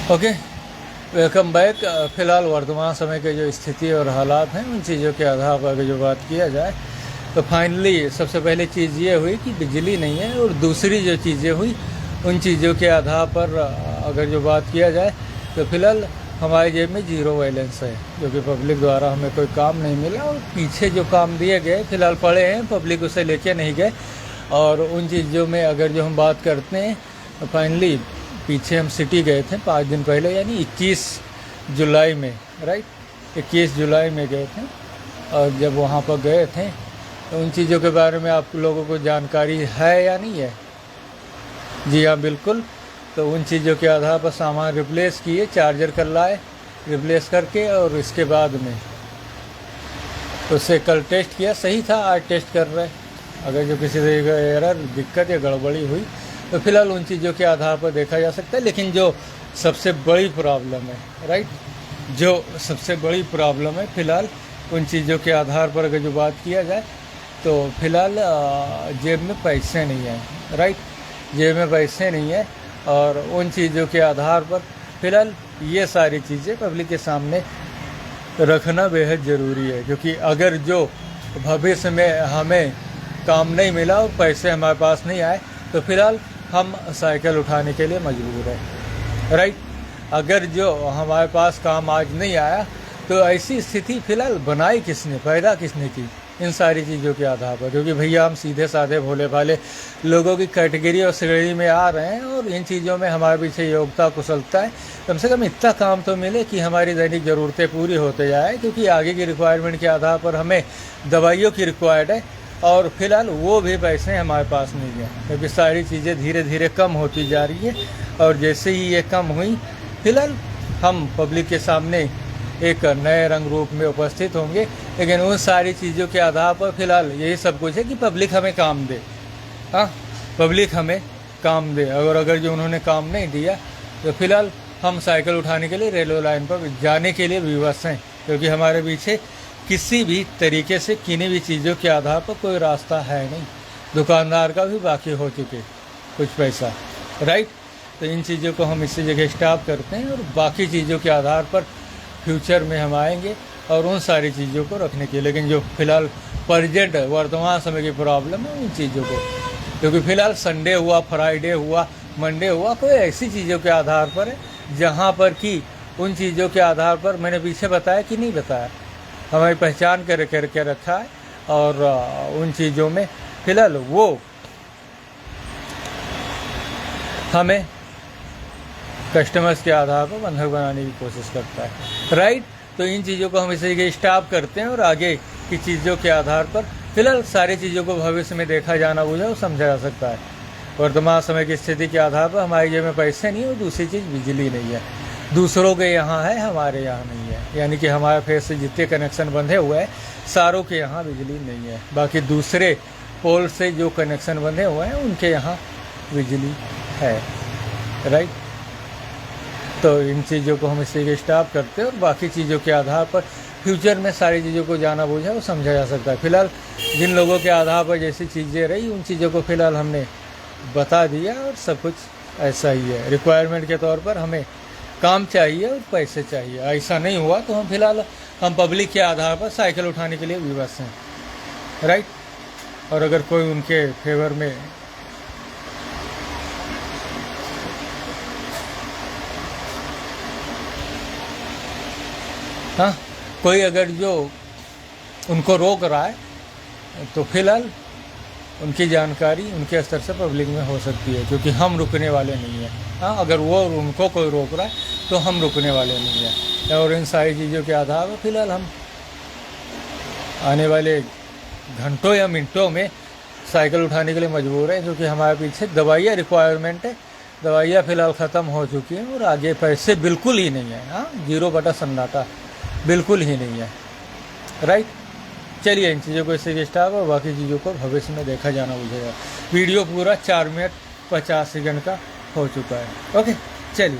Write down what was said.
Okay, welcome back. फ़िलहाल वर्तमान समय के जो स्थिति और हालात हैं उन चीज़ों के आधार पर अगर जो बात किया जाए तो फाइनली सबसे पहले चीज़ ये हुई कि बिजली नहीं है, और दूसरी जो चीज़ें हुई उन चीज़ों के आधार पर अगर जो बात किया जाए तो फ़िलहाल हमारे जेब में ज़ीरो बैलेंस है, जो कि पब्लिक द्वारा हमें कोई काम नहीं मिला, और पीछे जो काम दिए गए फ़िलहाल पड़े हैं, पब्लिक उसे लेके नहीं गए। और उन चीज़ों में अगर जो हम बात करते हैं तो फाइनली पीछे हम सिटी गए थे 5 दिन पहले, यानी 21 जुलाई में, राइट, 21 जुलाई में गए थे। और जब वहाँ पर गए थे तो उन चीज़ों के बारे में आप लोगों को जानकारी है या नहीं है? जी हाँ, बिल्कुल। तो उन चीज़ों के आधार पर सामान रिप्लेस किए, चार्जर कर लाए रिप्लेस करके, और इसके बाद में उससे कल टेस्ट किया, सही था, आज टेस्ट कर रहे। अगर जो किसी तरीके का एरर, दिक्कत या गड़बड़ी हुई तो फिलहाल उन चीज़ों के आधार पर देखा जा सकता है। लेकिन जो सबसे बड़ी प्रॉब्लम है, राइट, जो सबसे बड़ी प्रॉब्लम है फ़िलहाल उन चीज़ों के आधार पर अगर जो बात किया जाए तो फ़िलहाल जेब में पैसे नहीं हैं, राइट, जेब में पैसे नहीं है। और उन चीज़ों के आधार पर फ़िलहाल ये सारी चीज़ें पब्लिक के सामने रखना बेहद ज़रूरी है, क्योंकि अगर जो भविष्य में हमें काम नहीं मिला और पैसे हमारे पास नहीं आए तो फ़िलहाल हम साइकिल उठाने के लिए मजबूर हैं, राइट। अगर जो हमारे पास काम आज नहीं आया तो ऐसी स्थिति फ़िलहाल बनाई किसने, पैदा किसने की? इन सारी चीज़ों के आधार पर, क्योंकि भैया हम सीधे साधे भोले भाले लोगों की कैटेगरी और श्रेणी में आ रहे हैं, और इन चीज़ों में हमारे पीछे योग्यता कुशलता है। कम से कम इतना काम तो मिले कि हमारी दैनिक ज़रूरतें पूरी होते जाए, क्योंकि आगे की रिक्वायरमेंट के आधार पर हमें दवाइयों की रिक्वायर्ड है, और फिलहाल वो भी पैसे हमारे पास नहीं है, क्योंकि सारी चीज़ें धीरे धीरे कम होती जा रही है। और जैसे ही ये कम हुई फिलहाल हम पब्लिक के सामने एक नए रंग रूप में उपस्थित होंगे। लेकिन उन सारी चीज़ों के आधार पर फिलहाल यही सब कुछ है कि पब्लिक हमें काम दे, हाँ, पब्लिक हमें काम दे। और अगर जो उन्होंने काम नहीं दिया तो फिलहाल हम साइकिल उठाने के लिए रेलवे लाइन पर जाने के लिए विवश हैं, क्योंकि हमारे पीछे किसी भी तरीके से किन्हीं भी चीज़ों के आधार पर कोई रास्ता है नहीं। दुकानदार का भी बाकी हो चुके कुछ पैसा, राइट। तो इन चीज़ों को हम इसी जगह स्टॉप करते हैं, और बाकी चीज़ों के आधार पर फ्यूचर में हम आएंगे और उन सारी चीज़ों को रखने के। लेकिन जो फिलहाल प्रेजेंट वर्तमान समय की प्रॉब्लम है उन चीज़ों को, क्योंकि फ़िलहाल संडे हुआ, फ्राइडे हुआ, मंडे हुआ, कोई ऐसी चीज़ों के आधार पर है जहाँ पर कि उन चीज़ों के आधार पर मैंने पीछे बताया कि नहीं बताया, हमारी पहचान करके रखा है। और उन चीज़ों में फ़िलहाल वो हमें कस्टमर्स के आधार पर बंधक बनाने की कोशिश करता है, राइट। तो इन चीज़ों को हम इसी के स्टॉप करते हैं, और आगे की चीज़ों के आधार पर फिलहाल सारी चीज़ों को भविष्य में देखा जाना बुझा और समझा जा सकता है। वर्तमान समय की स्थिति के आधार पर हमारी जेब में पैसे नहीं है, और दूसरी चीज़ बिजली नहीं है। दूसरों के यहाँ है, हमारे यहाँ नहीं है, यानी कि हमारे फेस से जितने कनेक्शन बंधे हुए हैं सारों के यहाँ बिजली नहीं है। बाकी दूसरे पोल से जो कनेक्शन बंधे हुए हैं उनके यहाँ बिजली है, राइट। तो इन चीज़ों को हम इसी के स्टॉप करते हैं, और बाकी चीज़ों के आधार पर फ्यूचर में सारी चीज़ों को जाना बूझा और समझा जा सकता है। फ़िलहाल जिन लोगों के आधार पर जैसी चीज़ें रही उन चीज़ों को फ़िलहाल हमने बता दिया, और सब कुछ ऐसा ही है। रिक्वायरमेंट के तौर पर हमें काम चाहिए और पैसे चाहिए। ऐसा नहीं हुआ तो हम पब्लिक के आधार पर साइकिल उठाने के लिए विवश हैं, राइट। और अगर कोई उनके फेवर में हाँ, कोई अगर जो उनको रोक रहा है तो फिलहाल उनकी जानकारी उनके स्तर से पब्लिक में हो सकती है, क्योंकि हम रुकने वाले नहीं हैं। हाँ, अगर वो उनको कोई रोक रहा है तो हम रुकने वाले नहीं हैं। और इन सारी चीज़ों के आधार पर फिलहाल हम आने वाले घंटों या मिनटों में साइकिल उठाने के लिए मजबूर हैं, क्योंकि हमारे पीछे दवाइयाँ रिक्वायरमेंट है। दवाइयाँ फ़िलहाल ख़त्म हो चुकी हैं, और आगे पैसे बिल्कुल ही नहीं है। हाँ, 0 सन्नाटा बिल्कुल ही नहीं है, राइट। चलिए, इन चीज़ों को इससे स्टॉप, और बाकी चीज़ों को भविष्य में देखा जाना बुझेगा। वीडियो पूरा 4 मिनट 50 सेकंड का हो चुका है। ओके, चलिए।